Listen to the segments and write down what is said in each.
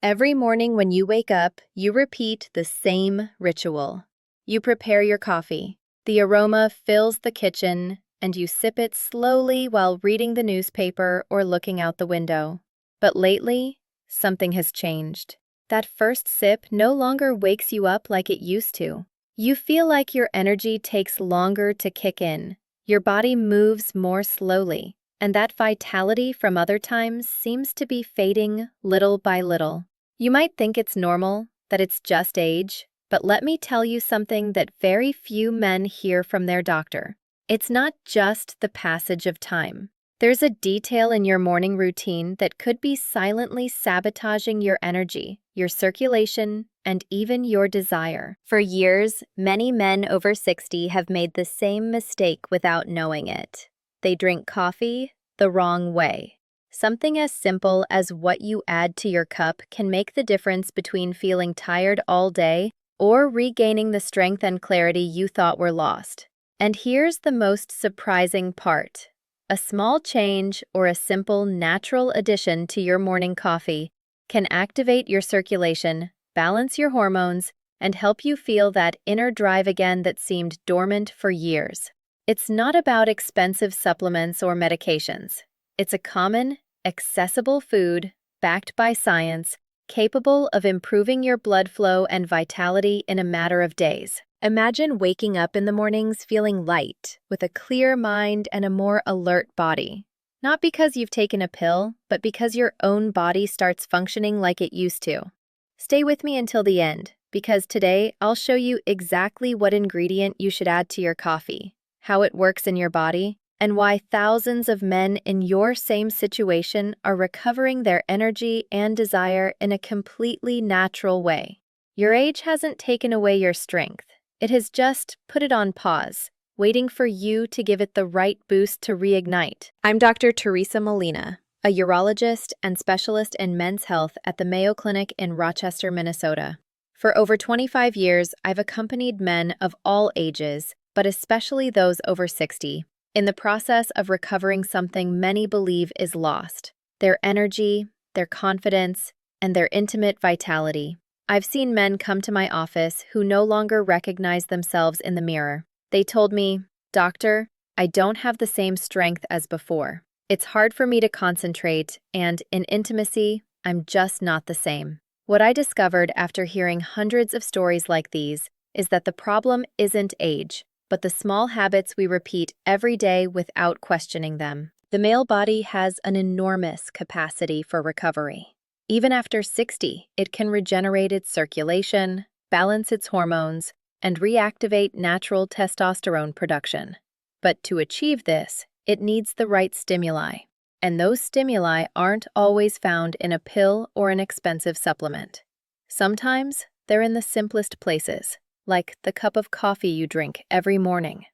Every morning when you wake up, you repeat the same ritual. You prepare your coffee. The aroma fills the kitchen, and you sip it slowly while reading the newspaper or looking out the window. But lately, something has changed. That first sip no longer wakes you up like it used to. You feel like your energy takes longer to kick in. Your body moves more slowly, and that vitality from other times seems to be fading little by little. You might think it's normal, that it's just age, but let me tell you something that very few men hear from their doctor. It's not just the passage of time. There's a detail in your morning routine that could be silently sabotaging your energy, your circulation, and even your desire. For years, many men over 60 have made the same mistake without knowing it. They drink coffee the wrong way. Something as simple as what you add to your cup can make the difference between feeling tired all day or regaining the strength and clarity you thought were lost. And here's the most surprising part. A small change or a simple natural addition to your morning coffee can activate your circulation, balance your hormones, and help you feel that inner drive again that seemed dormant for years. It's not about expensive supplements or medications. It's a common, accessible food, backed by science, capable of improving your blood flow and vitality in a matter of days. Imagine waking up in the mornings feeling light, with a clear mind and a more alert body. Not because you've taken a pill, but because your own body starts functioning like it used to. Stay with me until the end, because today I'll show you exactly what ingredient you should add to your coffee, how it works in your body, and why thousands of men in your same situation are recovering their energy and desire in a completely natural way. Your age hasn't taken away your strength. It has just put it on pause, waiting for you to give it the right boost to reignite. I'm Dr. Teresa Molina, a urologist and specialist in men's health at the Mayo Clinic in Rochester, Minnesota. For over 25 years, I've accompanied men of all ages, but especially those over 60, in the process of recovering something many believe is lost: their energy, their confidence, and their intimate vitality. I've seen men come to my office who no longer recognize themselves in the mirror. They told me, "Doctor, I don't have the same strength as before. It's hard for me to concentrate, and in intimacy, I'm just not the same." What I discovered after hearing hundreds of stories like these is that the problem isn't age, but the small habits we repeat every day without questioning them. The male body has an enormous capacity for recovery. Even after 60, it can regenerate its circulation, balance its hormones, and reactivate natural testosterone production. But to achieve this, it needs the right stimuli. And those stimuli aren't always found in a pill or an expensive supplement. Sometimes they're in the simplest places, like the cup of coffee you drink every morning.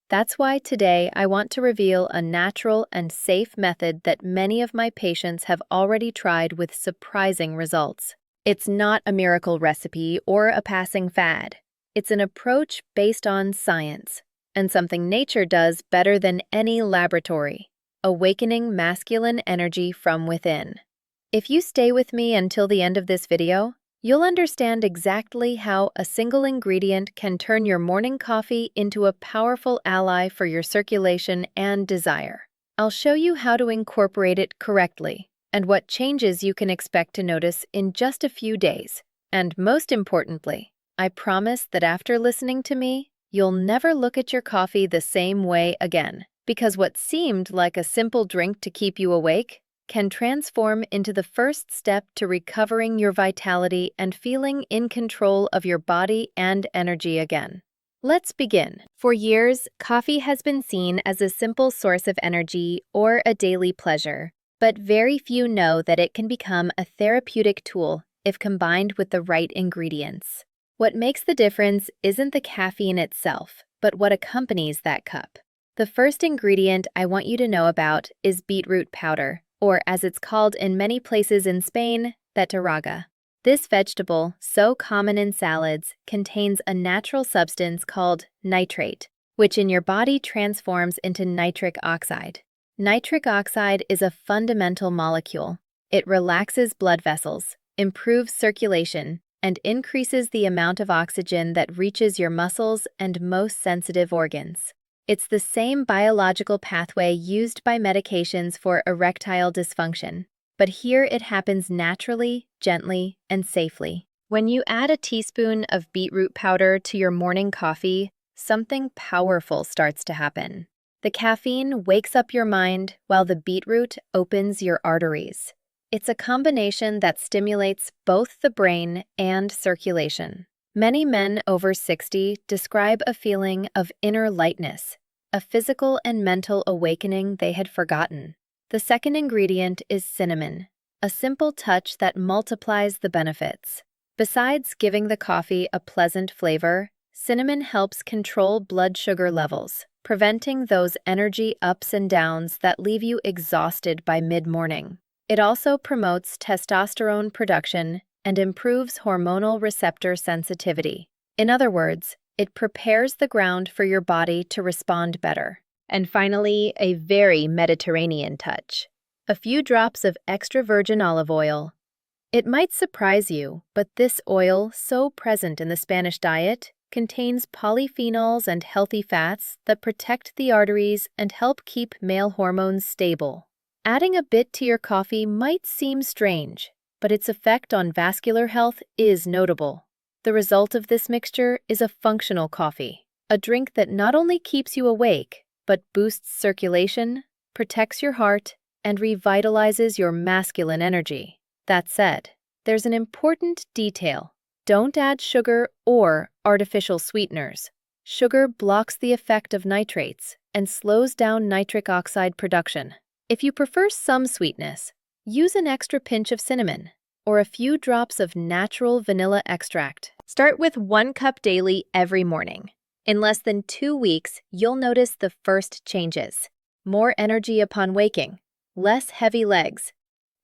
That's why today I want to reveal a natural and safe method that many of my patients have already tried with surprising results. It's not a miracle recipe or a passing fad. It's an approach based on science, and something nature does better than any laboratory: awakening masculine energy from within. If you stay with me until the end of this video, you'll understand exactly how a single ingredient can turn your morning coffee into a powerful ally for your circulation and desire. I'll show you how to incorporate it correctly and what changes you can expect to notice in just a few days. And most importantly, I promise that after listening to me, you'll never look at your coffee the same way again, because what seemed like a simple drink to keep you awake can transform into the first step to recovering your vitality and feeling in control of your body and energy again. Let's begin. For years, coffee has been seen as a simple source of energy or a daily pleasure, but very few know that it can become a therapeutic tool if combined with the right ingredients. What makes the difference isn't the caffeine itself, but what accompanies that cup. The first ingredient I want you to know about is beetroot powder, or as it's called in many places in Spain, beterraga. This vegetable, so common in salads, contains a natural substance called nitrate, which in your body transforms into nitric oxide. Nitric oxide is a fundamental molecule. It relaxes blood vessels, improves circulation, and increases the amount of oxygen that reaches your muscles and most sensitive organs. It's the same biological pathway used by medications for erectile dysfunction, but here it happens naturally, gently, and safely. When you add a teaspoon of beetroot powder to your morning coffee, something powerful starts to happen. The caffeine wakes up your mind while the beetroot opens your arteries. It's a combination that stimulates both the brain and circulation. Many men over 60 describe a feeling of inner lightness, a physical and mental awakening they had forgotten. The second ingredient is cinnamon, a simple touch that multiplies the benefits. Besides giving the coffee a pleasant flavor, cinnamon helps control blood sugar levels, preventing those energy ups and downs that leave you exhausted by mid-morning. It also promotes testosterone production and improves hormonal receptor sensitivity. In other words, it prepares the ground for your body to respond better. And finally, a very Mediterranean touch. A few drops of extra virgin olive oil. It might surprise you, but this oil, so present in the Spanish diet, contains polyphenols and healthy fats that protect the arteries and help keep male hormones stable. Adding a bit to your coffee might seem strange, but its effect on vascular health is notable. The result of this mixture is a functional coffee, a drink that not only keeps you awake, but boosts circulation, protects your heart, and revitalizes your masculine energy. That said, there's an important detail. Don't add sugar or artificial sweeteners. Sugar blocks the effect of nitrates and slows down nitric oxide production. If you prefer some sweetness, use an extra pinch of cinnamon or a few drops of natural vanilla extract. Start with 1 cup daily every morning. In less than 2 weeks, you'll notice the first changes. More energy upon waking, less heavy legs,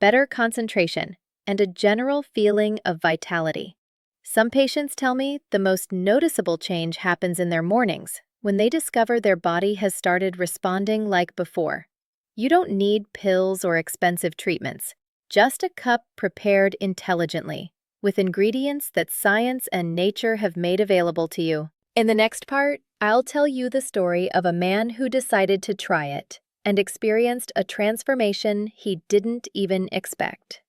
better concentration, and a general feeling of vitality. Some patients tell me the most noticeable change happens in their mornings when they discover their body has started responding like before. You don't need pills or expensive treatments, just a cup prepared intelligently, with ingredients that science and nature have made available to you. In the next part, I'll tell you the story of a man who decided to try it and experienced a transformation he didn't even expect.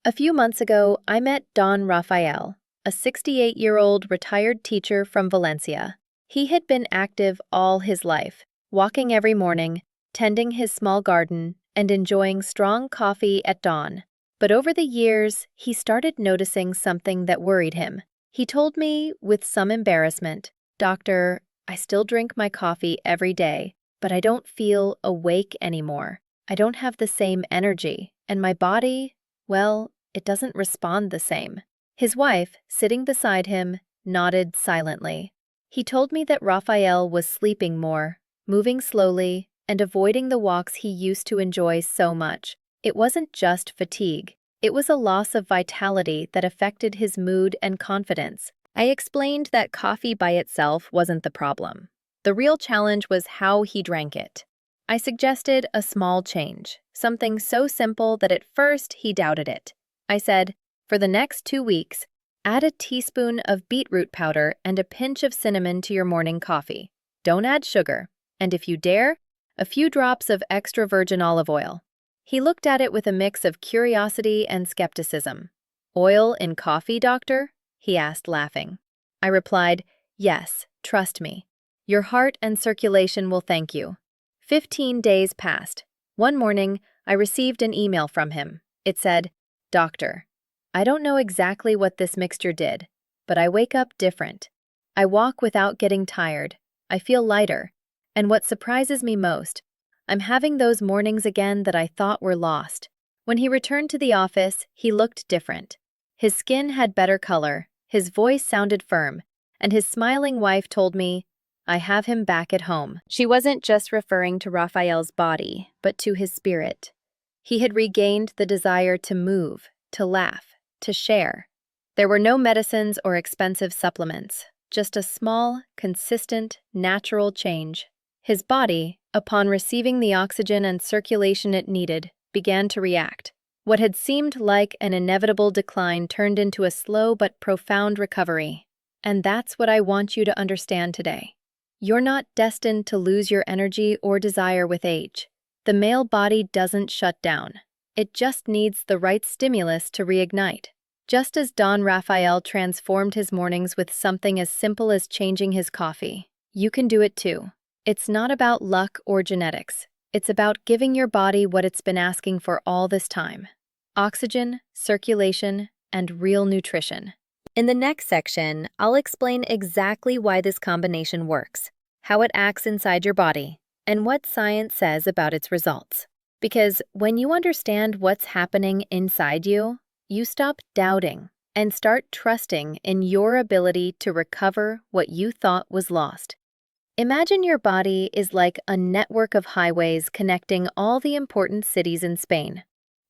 A few months ago, I met Don Rafael, a 68-year-old retired teacher from Valencia. He had been active all his life, walking every morning, tending his small garden, and enjoying strong coffee at dawn. But over the years, he started noticing something that worried him. He told me, with some embarrassment, "Doctor, I still drink my coffee every day, but I don't feel awake anymore. I don't have the same energy, and my body, well, it doesn't respond the same." His wife, sitting beside him, nodded silently. He told me that Raphael was sleeping more, moving slowly, and avoiding the walks he used to enjoy so much. It wasn't just fatigue. It was a loss of vitality that affected his mood and confidence. I explained that coffee by itself wasn't the problem. The real challenge was how he drank it. I suggested a small change, something so simple that at first he doubted it. I said, for the next 2 weeks, add a teaspoon of beetroot powder and a pinch of cinnamon to your morning coffee. Don't add sugar, and if you dare, a few drops of extra virgin olive oil. He looked at it with a mix of curiosity and skepticism. "Oil in coffee, doctor?" he asked, laughing. I replied, "Yes, trust me. Your heart and circulation will thank you." 15 days passed. One morning, I received an email from him. It said, "Doctor, I don't know exactly what this mixture did, but I wake up different. I walk without getting tired. I feel lighter. And what surprises me most, I'm having those mornings again that I thought were lost." When he returned to the office, he looked different. His skin had better color, his voice sounded firm, and his smiling wife told me, "I have him back at home." She wasn't just referring to Raphael's body, but to his spirit. He had regained the desire to move, to laugh, to share. There were no medicines or expensive supplements, just a small, consistent, natural change. His body, upon receiving the oxygen and circulation it needed, began to react. What had seemed like an inevitable decline turned into a slow but profound recovery. And that's what I want you to understand today. You're not destined to lose your energy or desire with age. The male body doesn't shut down. It just needs the right stimulus to reignite. Just as Don Raphael transformed his mornings with something as simple as changing his coffee, you can do it too. It's not about luck or genetics. It's about giving your body what it's been asking for all this time: oxygen, circulation, and real nutrition. In the next section, I'll explain exactly why this combination works, how it acts inside your body, and what science says about its results. Because when you understand what's happening inside you, you stop doubting and start trusting in your ability to recover what you thought was lost. Imagine your body is like a network of highways connecting all the important cities in Spain.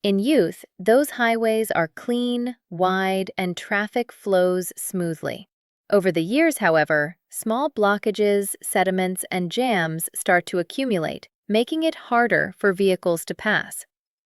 In youth, those highways are clean, wide, and traffic flows smoothly. Over the years, however, small blockages, sediments, and jams start to accumulate, making it harder for vehicles to pass.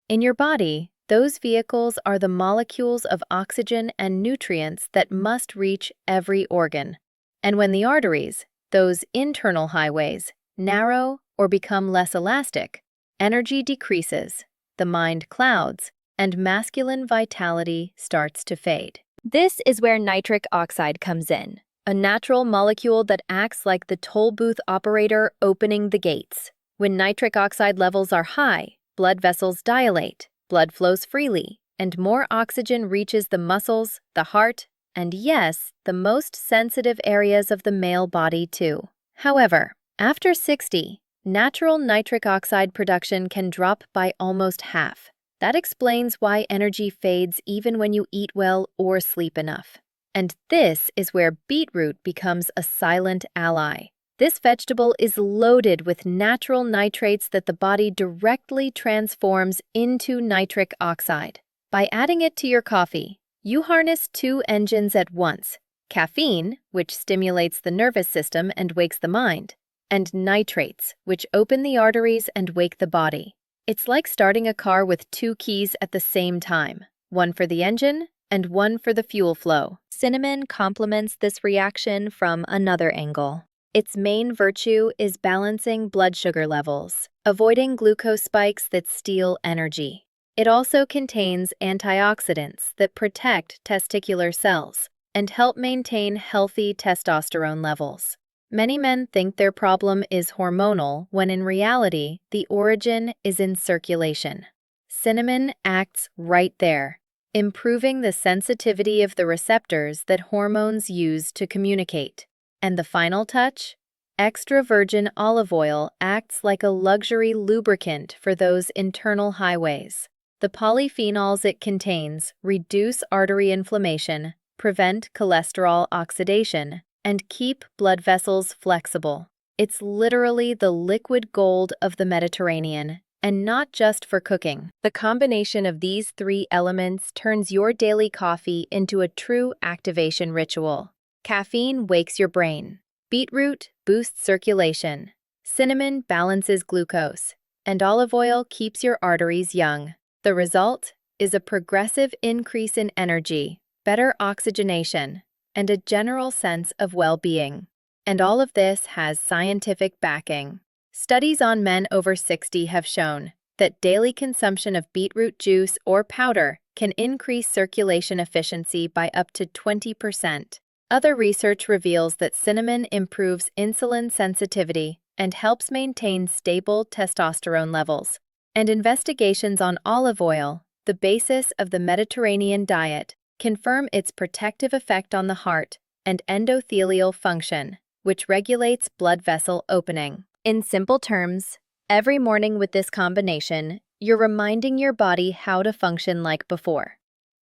In your body, those vehicles are the molecules of oxygen and nutrients that must reach every organ. And when the arteries, those internal highways, narrow or become less elastic, energy decreases, the mind clouds, and masculine vitality starts to fade. This is where nitric oxide comes in, a natural molecule that acts like the toll booth operator opening the gates. When nitric oxide levels are high, blood vessels dilate, blood flows freely, and more oxygen reaches the muscles, the heart, and yes, the most sensitive areas of the male body too. However, after 60, natural nitric oxide production can drop by almost half. That explains why energy fades even when you eat well or sleep enough. And this is where beetroot becomes a silent ally. This vegetable is loaded with natural nitrates that the body directly transforms into nitric oxide. By adding it to your coffee, you harness two engines at once: caffeine, which stimulates the nervous system and wakes the mind, and nitrates, which open the arteries and wake the body. It's like starting a car with two keys at the same time, one for the engine and one for the fuel flow. Cinnamon complements this reaction from another angle. Its main virtue is balancing blood sugar levels, avoiding glucose spikes that steal energy. It also contains antioxidants that protect testicular cells and help maintain healthy testosterone levels. Many men think their problem is hormonal when in reality, the origin is in circulation. Cinnamon acts right there, improving the sensitivity of the receptors that hormones use to communicate. And the final touch? Extra virgin olive oil acts like a luxury lubricant for those internal highways. The polyphenols it contains reduce artery inflammation, prevent cholesterol oxidation, and keep blood vessels flexible. It's literally the liquid gold of the Mediterranean, and not just for cooking. The combination of these three elements turns your daily coffee into a true activation ritual. Caffeine wakes your brain. Beetroot boosts circulation. Cinnamon balances glucose. And olive oil keeps your arteries young. The result is a progressive increase in energy, better oxygenation, and a general sense of well-being. And all of this has scientific backing. Studies on men over 60 have shown that daily consumption of beetroot juice or powder can increase circulation efficiency by up to 20%. Other research reveals that cinnamon improves insulin sensitivity and helps maintain stable testosterone levels. And investigations on olive oil, the basis of the Mediterranean diet, confirm its protective effect on the heart and endothelial function, which regulates blood vessel opening. In simple terms, every morning with this combination, you're reminding your body how to function like before.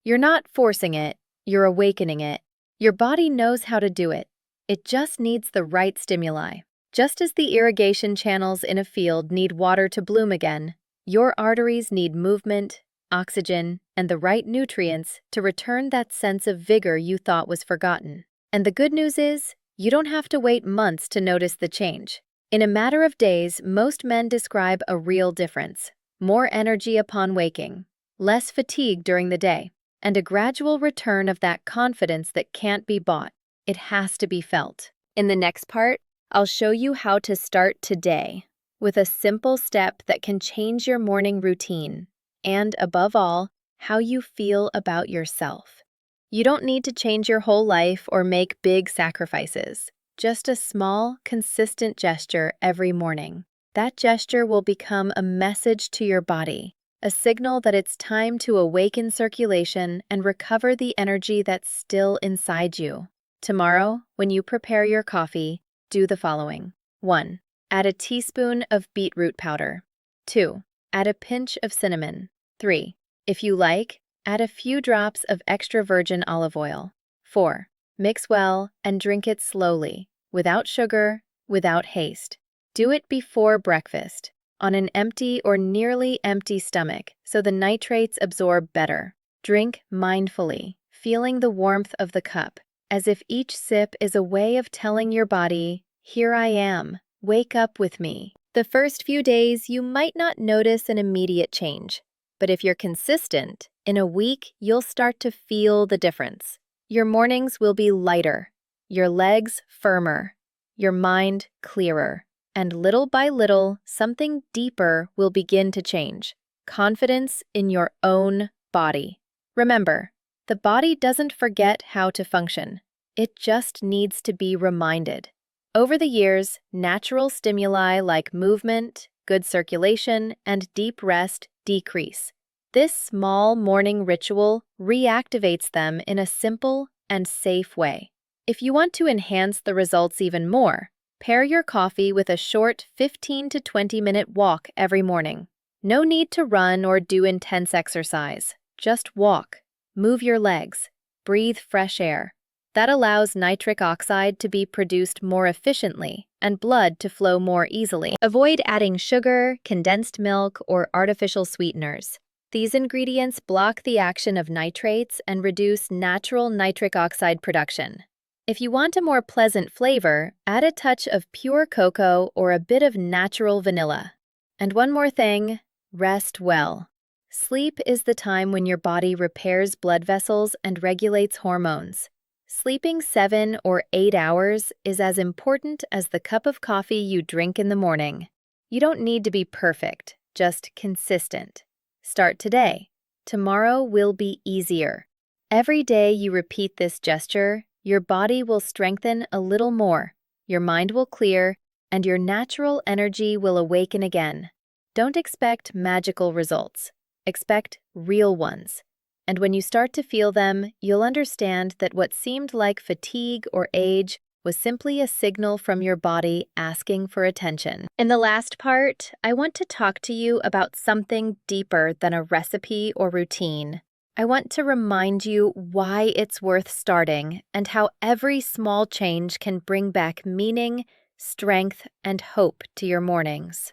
You're not forcing it, you're awakening it. Your body knows how to do it. It just needs the right stimuli. Just as the irrigation channels in a field need water to bloom again, your arteries need movement, oxygen, and the right nutrients to return that sense of vigor you thought was forgotten. And the good news is, you don't have to wait months to notice the change. In a matter of days, most men describe a real difference: more energy upon waking, less fatigue during the day, and a gradual return of that confidence that can't be bought. It has to be felt. In the next part, I'll show you how to start today with a simple step that can change your morning routine and, above all, how you feel about yourself. You don't need to change your whole life or make big sacrifices. Just a small, consistent gesture every morning. That gesture will become a message to your body, a signal that it's time to awaken circulation and recover the energy that's still inside you. Tomorrow, when you prepare your coffee, do the following. 1. Add a teaspoon of beetroot powder. 2. Add a pinch of cinnamon. 3. If you like, add a few drops of extra virgin olive oil. 4. Mix well and drink it slowly, without sugar, without haste. Do it before breakfast, on an empty or nearly empty stomach, so the nitrates absorb better. Drink mindfully, feeling the warmth of the cup, as if each sip is a way of telling your body, "Here I am, wake up with me." The first few days, you might not notice an immediate change, but if you're consistent, in a week, you'll start to feel the difference. Your mornings will be lighter, your legs firmer, your mind clearer, and little by little, something deeper will begin to change. Confidence in your own body. Remember, the body doesn't forget how to function. It just needs to be reminded. Over the years, natural stimuli like movement, good circulation, and deep rest decrease. This small morning ritual reactivates them in a simple and safe way. If you want to enhance the results even more, pair your coffee with a short 15 to 20-minute walk every morning. No need to run or do intense exercise. Just walk, move your legs, breathe fresh air. That allows nitric oxide to be produced more efficiently and blood to flow more easily. Avoid adding sugar, condensed milk, or artificial sweeteners. These ingredients block the action of nitrates and reduce natural nitric oxide production. If you want a more pleasant flavor, add a touch of pure cocoa or a bit of natural vanilla. And one more thing, rest well. Sleep is the time when your body repairs blood vessels and regulates hormones. Sleeping 7 or 8 hours is as important as the cup of coffee you drink in the morning. You don't need to be perfect, just consistent. Start today. Tomorrow will be easier. Every day you repeat this gesture, your body will strengthen a little more, your mind will clear, and your natural energy will awaken again. Don't expect magical results. Expect real ones. And when you start to feel them, you'll understand that what seemed like fatigue or age was simply a signal from your body asking for attention. In the last part, I want to talk to you about something deeper than a recipe or routine. I want to remind you why it's worth starting and how every small change can bring back meaning, strength, and hope to your mornings.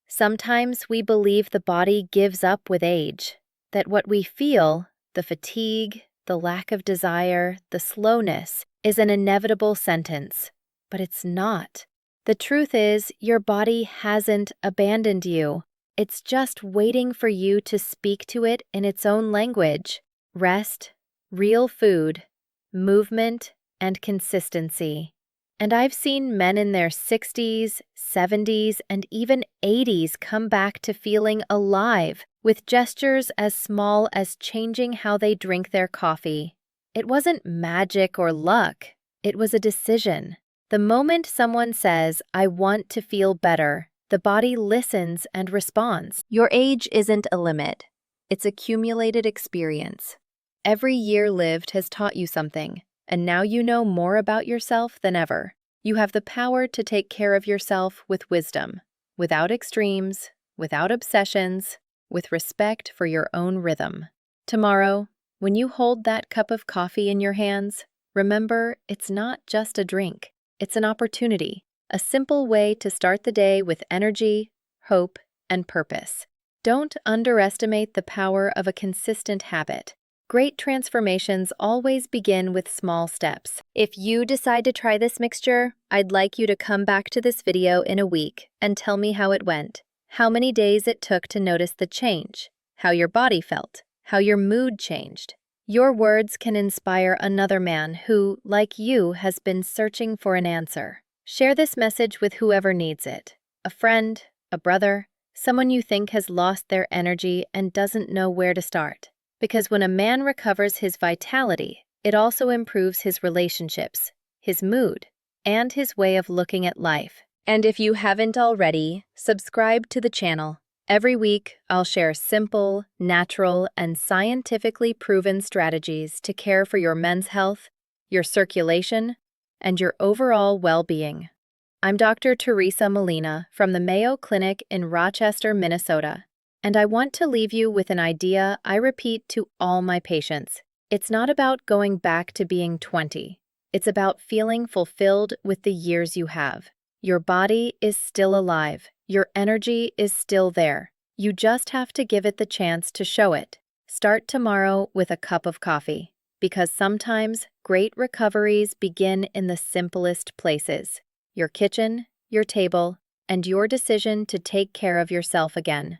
Sometimes we believe the body gives up with age, that what we feel, the fatigue, the lack of desire, the slowness, is an inevitable sentence. But it's not. The truth is, your body hasn't abandoned you. It's just waiting for you to speak to it in its own language. Rest, real food, movement, and consistency. And I've seen men in their 60s, 70s, and even 80s come back to feeling alive with gestures as small as changing how they drink their coffee. It wasn't magic or luck. It was a decision. The moment someone says, "I want to feel better," the body listens and responds. Your age isn't a limit. It's accumulated experience. Every year lived has taught you something, and now you know more about yourself than ever. You have the power to take care of yourself with wisdom, without extremes, without obsessions, with respect for your own rhythm. Tomorrow, when you hold that cup of coffee in your hands, remember it's not just a drink. It's an opportunity, a simple way to start the day with energy, hope, and purpose. Don't underestimate the power of a consistent habit. Great transformations always begin with small steps. If you decide to try this mixture, I'd like you to come back to this video in a week and tell me how it went, how many days it took to notice the change, how your body felt, how your mood changed. Your words can inspire another man who, like you, has been searching for an answer. Share this message with whoever needs it. A friend, a brother, someone you think has lost their energy and doesn't know where to start. Because when a man recovers his vitality, it also improves his relationships, his mood, and his way of looking at life. And if you haven't already, subscribe to the channel. Every week, I'll share simple, natural, and scientifically proven strategies to care for your men's health, your circulation, and your overall well-being. I'm Dr. Teresa Molina from the Mayo Clinic in Rochester, Minnesota, and I want to leave you with an idea I repeat to all my patients. It's not about going back to being 20. It's about feeling fulfilled with the years you have. Your body is still alive. Your energy is still there. You just have to give it the chance to show it. Start tomorrow with a cup of coffee, because sometimes great recoveries begin in the simplest places: your kitchen, your table, and your decision to take care of yourself again.